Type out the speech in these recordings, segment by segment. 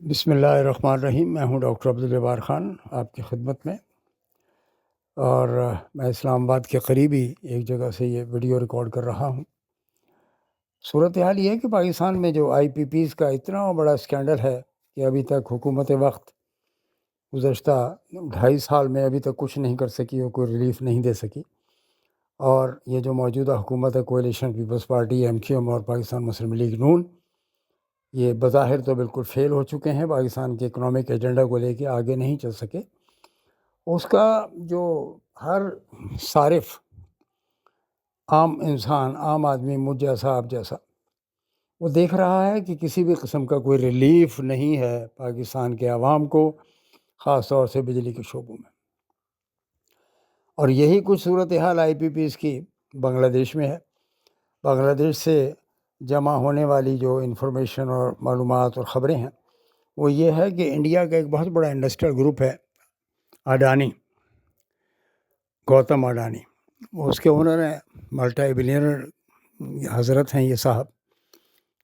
بسم اللہ الرحمن الرحیم۔ میں ہوں ڈاکٹر عبدالجبار خان آپ کی خدمت میں، اور میں اسلام آباد کے قریب ہی ایک جگہ سے یہ ویڈیو ریکارڈ کر رہا ہوں۔ صورتحال یہ ہے کہ پاکستان میں جو آئی پی پیز کا اتنا بڑا اسکینڈل ہے کہ ابھی تک حکومت وقت گزشتہ 2.5 سال میں ابھی تک کچھ نہیں کر سکی اور کوئی ریلیف نہیں دے سکی، اور یہ جو موجودہ حکومت ہے کوalition پیپلز پارٹی MQM اور پاکستان مسلم لیگ نون، یہ بظاہر تو بالکل فیل ہو چکے ہیں، پاکستان کے اکنامک ایجنڈا کو لے کے آگے نہیں چل سکے۔ اس کا جو ہر صارف، عام انسان، عام آدمی، مجھ جیسا، آپ جیسا، وہ دیکھ رہا ہے کہ کسی بھی قسم کا کوئی ریلیف نہیں ہے پاکستان کے عوام کو، خاص طور سے بجلی کے شعبوں میں۔ اور یہی کچھ صورتحال آئی پی پیز کی بنگلہ دیش میں ہے۔ بنگلہ دیش سے جمع ہونے والی جو انفارمیشن اور معلومات اور خبریں ہیں وہ یہ ہے کہ انڈیا کا ایک بہت بڑا انڈسٹریل گروپ ہے اڈانی، گوتم اڈانی، وہ اس کے اونر ہیں، ملٹی بلینئر حضرت ہیں یہ صاحب۔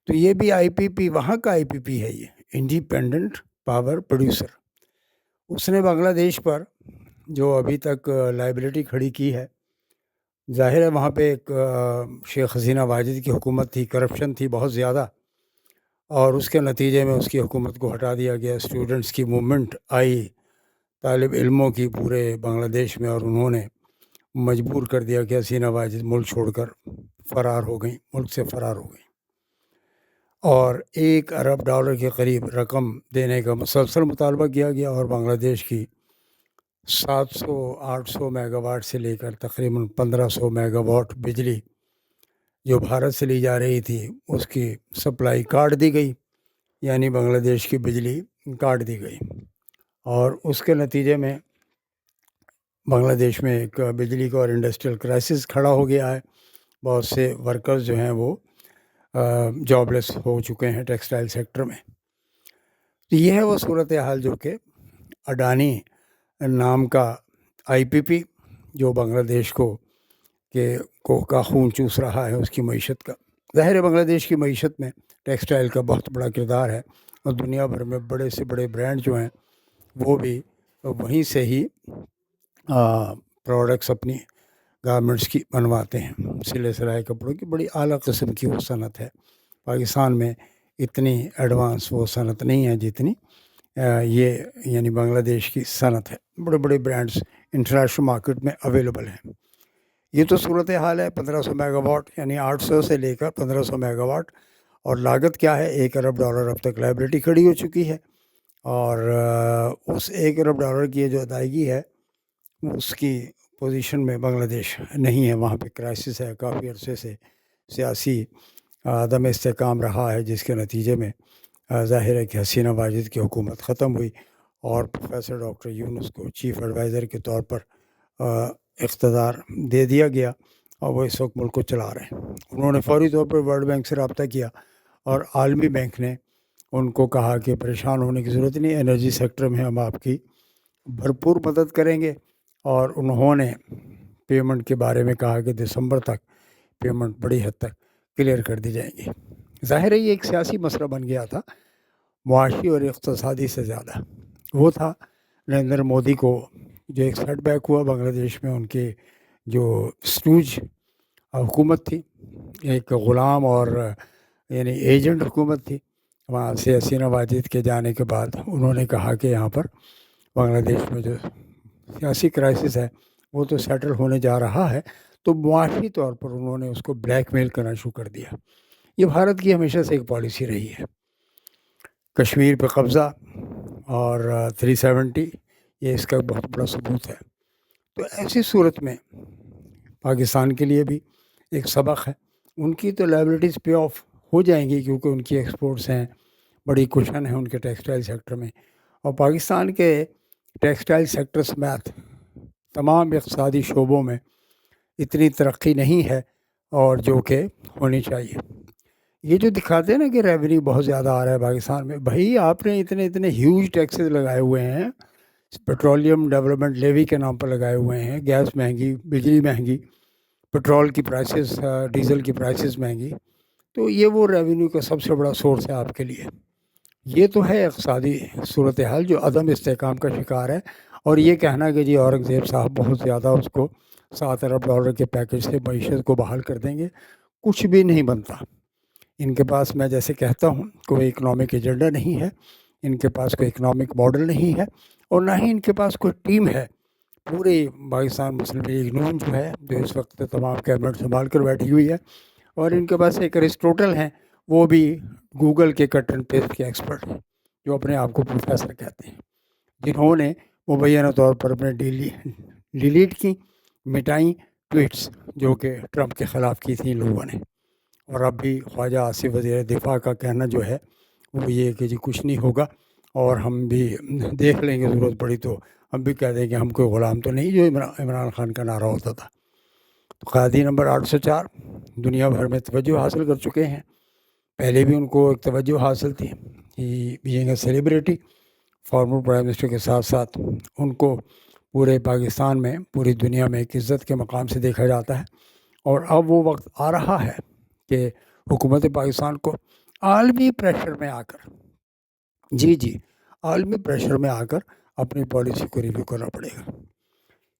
تو یہ بھی آئی پی پی، وہاں کا آئی پی پی ہے، یہ انڈیپینڈنٹ پاور پروڈیوسر۔ اس نے بنگلہ دیش پر جو ابھی تک لائبلٹی کھڑی کی ہے، ظاہر ہے وہاں پہ ایک شیخ حسینہ واجد کی حکومت تھی، کرپشن تھی بہت زیادہ، اور اس کے نتیجے میں اس کی حکومت کو ہٹا دیا گیا۔ اسٹوڈنٹس کی موومنٹ آئی، طالب علموں کی، پورے بنگلہ دیش میں، اور انہوں نے مجبور کر دیا کہ حسینہ واجد ملک چھوڑ کر فرار ہو گئیں، ملک سے فرار ہو گئیں، اور $1 ارب کے قریب رقم دینے کا مسلسل مطالبہ کیا گیا، اور بنگلہ دیش کی 700-800 میگا واٹ سے لے کر تقریباً 1500 میگا واٹ بجلی جو بھارت سے لی جا رہی تھی اس کی سپلائی کاٹ دی گئی، یعنی بنگلہ دیش کی بجلی کاٹ دی گئی، اور اس کے نتیجے میں بنگلہ دیش میں ایک بجلی کا اور انڈسٹریل کرائسس کھڑا ہو گیا ہے۔ بہت سے ورکرز جو ہیں وہ جاب لیس ہو چکے ہیں ٹیکسٹائل سیکٹر میں۔ تو یہ ہے وہ صورتحال جو کہ اڈانی نام کا آئی پی پی جو بنگلہ دیش کا خون چوس رہا ہے، اس کی معیشت کا۔ ظاہر ہے بنگلہ دیش کی معیشت میں ٹیکسٹائل کا بہت بڑا کردار ہے، اور دنیا بھر میں بڑے سے بڑے برانڈ جو ہیں وہ بھی وہیں سے ہی پروڈکٹس اپنی گارمنٹس کی بنواتے ہیں۔ سلے سلائے کپڑوں کی بڑی اعلیٰ قسم کی وہ صنعت ہے۔ پاکستان میں اتنی ایڈوانس وہ صنعت نہیں ہے جتنی یہ یعنی بنگلہ دیش کی صنعت ہے۔ بڑے بڑے برانڈس انٹرنیشنل مارکیٹ میں اویلیبل ہیں۔ یہ تو صورتحال ہے 1500 میگا واٹ، یعنی 800 سے لے کر 1500 میگا واٹ، اور لاگت کیا ہے؟ $1 ارب اب تک لائبلٹی کھڑی ہو چکی ہے، اور اس $1 ارب کی یہ جو ادائیگی ہے اس کی پوزیشن میں بنگلہ دیش نہیں ہے۔ وہاں پہ کرائسس ہے، کافی عرصے سے سیاسی عدم استحکام رہا ہے، جس کے نتیجے میں ظاہر ہے کہ حسینہ واجد کی حکومت ختم ہوئی، اور پروفیسر ڈاکٹر یونس کو چیف ایڈوائزر کے طور پر اقتدار دے دیا گیا، اور وہ اس وقت ملک کو چلا رہے ہیں۔ انہوں نے فوری طور پر ورلڈ بینک سے رابطہ کیا، اور عالمی بینک نے ان کو کہا کہ پریشان ہونے کی ضرورت نہیں، انرجی سیکٹر میں ہم آپ کی بھرپور مدد کریں گے، اور انہوں نے پیمنٹ کے بارے میں کہا کہ دسمبر تک پیمنٹ بڑی حد تک کلیئر کر دی جائیں گی۔ ظاہر ہے یہ ایک سیاسی مسئلہ بن گیا تھا، معاشی اور اقتصادی سے زیادہ۔ وہ تھا نریندر مودی کو جو ایک سیٹ بیک ہوا بنگلہ دیش میں، ان کے جو اسٹوج حکومت تھی، ایک غلام اور یعنی ایجنٹ حکومت تھی، وہاں سے حسینہ واجد کے جانے کے بعد انہوں نے کہا کہ یہاں پر بنگلہ دیش میں جو سیاسی کرائسس ہے وہ تو سیٹل ہونے جا رہا ہے، تو معاشی طور پر انہوں نے اس کو بلیک میل کرنا شروع کر دیا۔ یہ بھارت کی ہمیشہ سے ایک پالیسی رہی ہے۔ کشمیر پہ قبضہ اور 370 یہ اس کا بہت بڑا ثبوت ہے۔ تو ایسی صورت میں پاکستان کے لیے بھی ایک سبق ہے۔ ان کی تو لائبلٹیز پے آف ہو جائیں گی، کیونکہ ان کی ایکسپورٹس ہیں، بڑی کشن ہے ان کے ٹیکسٹائل سیکٹر میں، اور پاکستان کے ٹیکسٹائل سیکٹر سمیت تمام اقتصادی شعبوں میں اتنی ترقی نہیں ہے اور جو کہ ہونی چاہیے۔ یہ جو دکھاتے ہیں نا کہ ریونیو بہت زیادہ آ رہا ہے پاکستان میں، بھائی آپ نے اتنے ہیوج ٹیکسز لگائے ہوئے ہیں، پیٹرولیم ڈیولپمنٹ لیوی کے نام پر لگائے ہوئے ہیں، گیس مہنگی، بجلی مہنگی، پیٹرول کی پرائسز، ڈیزل کی پرائسز مہنگی، تو یہ وہ ریونیو کا سب سے بڑا سورس ہے آپ کے لیے۔ یہ تو ہے اقتصادی صورتحال جو عدم استحکام کا شکار ہے، اور یہ کہنا کہ جی اورنگزیب صاحب بہت زیادہ اس کو $7 ارب کے پیکج سے معیشت کو بحال کر دیں گے، کچھ بھی نہیں بنتا۔ ان کے پاس، میں جیسے کہتا ہوں، کوئی اکنامک ایجنڈا نہیں ہے، ان کے پاس کوئی اکنامک ماڈل نہیں ہے، اور نہ ہی ان کے پاس کوئی ٹیم ہے۔ پورے پاکستان مسلم لیگ نون جو ہے، جو اس وقت تمام کیبنٹ سنبھال کر بیٹھی ہوئی ہے، اور ان کے پاس ایک ایرسٹوٹل ہیں، وہ بھی گوگل کے کٹ اینڈ پیسٹ کے ایکسپرٹ ہیں، جو اپنے آپ کو پروفیسر کہتے ہیں، جنہوں نے مبینہ طور پر اپنے ڈیلیٹ کی، مٹائیں ٹویٹس جو کہ ٹرمپ کے خلاف کی تھیں لوگوں نے۔ اور اب بھی خواجہ آصف وزیر دفاع کا کہنا جو ہے وہ یہ کہ جی کچھ نہیں ہوگا، اور ہم بھی دیکھ لیں گے، ضرورت پڑی تو ہم بھی کہہ دیں کہ ہم کوئی غلام تو نہیں، جو عمران خان کا نعرہ ہوتا تھا۔ تو قیدی نمبر 804 دنیا بھر میں توجہ حاصل کر چکے ہیں۔ پہلے بھی ان کو ایک توجہ حاصل تھی، being a celebrity, former prime minister کے ساتھ ساتھ ان کو پورے پاکستان میں، پوری دنیا میں ایک عزت کے مقام سے دیکھا جاتا ہے۔ اور اب وہ وقت آ رہا ہے کہ حکومت پاکستان کو عالمی پریشر میں آ کر، عالمی پریشر میں آ کر اپنی پالیسی کو ریویو کرنا پڑے گا۔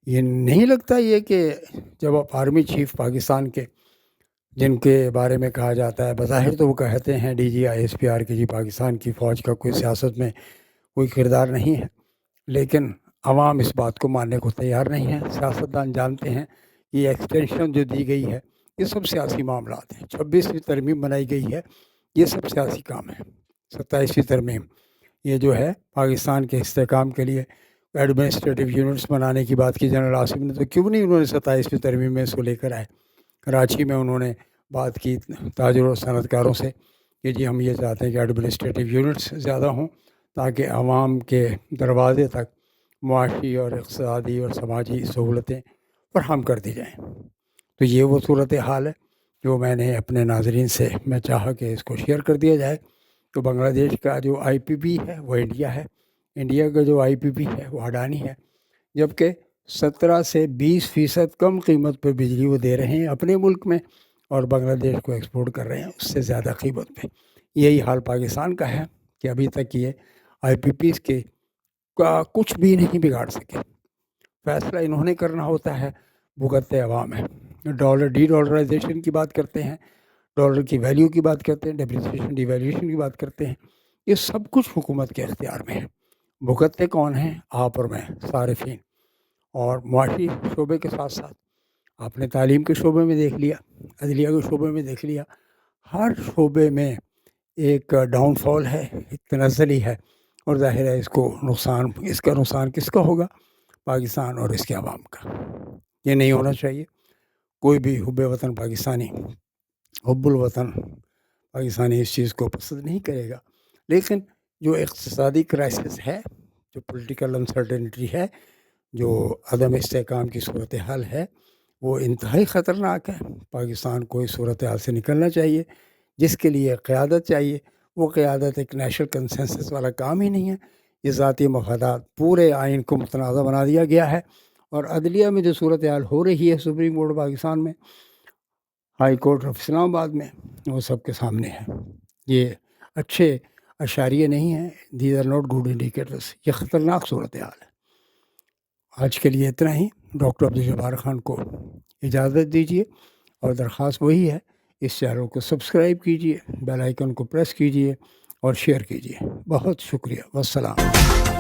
یہ نہیں لگتا یہ کہ جب آپ آرمی چیف پاکستان کے، جن کے بارے میں کہا جاتا ہے، بظاہر تو وہ کہتے ہیں ڈی جی ISPR کے جی پاکستان کی فوج کا کوئی سیاست میں کوئی کردار نہیں ہے، لیکن عوام اس بات کو ماننے کو تیار نہیں ہے۔ سیاستدان جانتے ہیں کہ یہ ایکسٹینشن جو دی گئی ہے یہ سب سیاسی معاملات ہیں۔ 26ویں ترمیم بنائی گئی ہے، یہ سب سیاسی کام ہے۔ 27ویں ترمیم یہ جو ہے پاکستان کے استحکام کے لیے ایڈمنسٹریٹو یونٹس بنانے کی بات کی جنرل آصف نے، تو کیوں نہیں انہوں نے 27ویں ترمیم میں اس کو لے کر آئے؟ کراچی میں انہوں نے بات کی تاجروں اور صنعت کاروں سے کہ جی ہم یہ چاہتے ہیں کہ ایڈمنسٹریٹو یونٹس زیادہ ہوں، تاکہ عوام کے دروازے تک معاشی اور اقتصادی اور سماجی سہولتیں فراہم کر دی جائیں۔ تو یہ وہ صورتحال ہے جو میں نے اپنے ناظرین سے میں چاہا کہ اس کو شیئر کر دیا جائے۔ تو بنگلہ دیش کا جو IPP ہے وہ انڈیا ہے، انڈیا کا جو IPP ہے وہ اڈانی ہے، جبکہ 17 سے 20% کم قیمت پہ بجلی وہ دے رہے ہیں اپنے ملک میں، اور بنگلہ دیش کو ایکسپورٹ کر رہے ہیں اس سے زیادہ قیمت پہ۔ یہی حال پاکستان کا ہے کہ ابھی تک یہ IPPs کے کا کچھ بھی نہیں بگاڑ سکے۔ فیصلہ انہوں نے کرنا ہوتا ہے، بھگتتے عوام ہے۔ ڈی ڈالرائزیشن کی بات کرتے ہیں، ڈالر کی ویلیو کی بات کرتے ہیں، ڈیپریسیشن ڈی ویلیویشن کی بات کرتے ہیں، یہ سب کچھ حکومت کے اختیار میں ہے۔ بھگتتے کون ہیں؟ آپ اور میں، صارفین۔ اور معاشی شعبے کے ساتھ ساتھ آپ نے تعلیم کے شعبے میں دیکھ لیا، عدلیہ کے شعبے میں دیکھ لیا، ہر شعبے میں ایک ڈاؤن فال ہے، ایک تنزلی ہے، اور ظاہر ہے اس کا نقصان کس کا ہوگا؟ پاکستان اور اس کے عوام کا۔ یہ نہیں ہونا چاہیے۔ کوئی بھی حب وطن پاکستانی، حب الوطن پاکستانی اس چیز کو پسند نہیں کرے گا، لیکن جو اقتصادی کرائسس ہے، جو پولیٹیکل انسرٹنٹی ہے، جو عدم استحکام کی صورتحال ہے، وہ انتہائی خطرناک ہے۔ پاکستان کو اس صورتحال سے نکلنا چاہیے، جس کے لیے قیادت چاہیے۔ وہ قیادت ایک نیشنل کنسنسس والا کام ہی نہیں ہے، یہ ذاتی مفادات، پورے آئین کو متنازع بنا دیا گیا ہے۔ اور عدلیہ میں جو صورتحال ہو رہی ہے، سپریم کورٹ پاکستان میں، ہائی کورٹ آف اسلام آباد میں، وہ سب کے سامنے ہے۔ یہ اچھے اشاریے نہیں ہیں، these are not good indicators, یہ خطرناک صورتحال ہے۔ آج کے لیے اتنا ہی۔ ڈاکٹر عبدالجبار خان کو اجازت دیجیے، اور درخواست وہی ہے، اس چینل کو سبسکرائب کیجیے، بیل آئیکن کو پریس کیجیے اور شیئر کیجیے۔ بہت شکریہ، والسلام۔